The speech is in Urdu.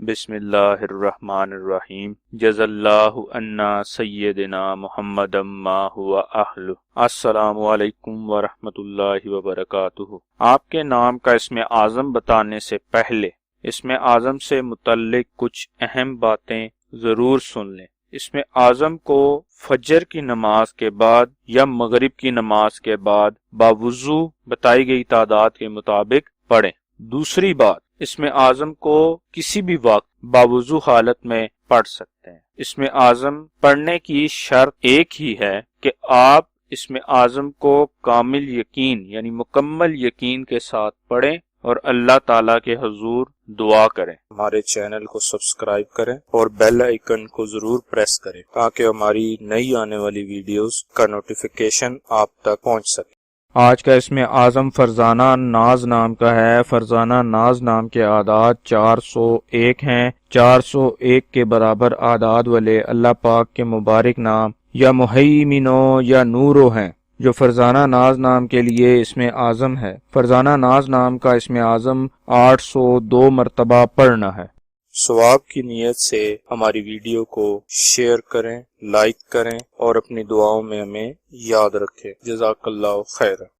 بسم اللہ الرحمن الرحیم جزا اللہ عنا سیدنا محمد ما ہوا اہل۔ السلام علیکم ورحمۃ اللہ وبرکاتہ۔ آپ کے نام کا اسم اعظم بتانے سے پہلے اسم اعظم سے متعلق کچھ اہم باتیں ضرور سن لیں۔ اسم اعظم کو فجر کی نماز کے بعد یا مغرب کی نماز کے بعد باوضو بتائی گئی تعداد کے مطابق پڑھیں۔ دوسری بات، اسم اعظم کو کسی بھی وقت باوضو حالت میں پڑھ سکتے ہیں۔ اسم اعظم پڑھنے کی شرط ایک ہی ہے کہ آپ اسم اعظم کو کامل یقین یعنی مکمل یقین کے ساتھ پڑھیں اور اللہ تعالیٰ کے حضور دعا کریں۔ ہمارے چینل کو سبسکرائب کریں اور بیل آئیکن کو ضرور پریس کریں تاکہ ہماری نئی آنے والی ویڈیوز کا نوٹیفیکیشن آپ تک پہنچ سکے۔ آج کا اسم اعظم فرزانہ ناز نام کا ہے۔ فرزانہ ناز نام کے اعداد 401 ہیں۔ 401 کے برابر اعداد والے اللہ پاک کے مبارک نام یا مہیمنو یا نورو ہیں جو فرزانہ ناز نام کے لیے اسم اعظم ہے۔ فرزانہ ناز نام کا اسم اعظم 802 مرتبہ پڑھنا ہے۔ ثواب کی نیت سے ہماری ویڈیو کو شیئر کریں، لائک کریں اور اپنی دعاؤں میں ہمیں یاد رکھیں۔ جزاک اللہ خیر۔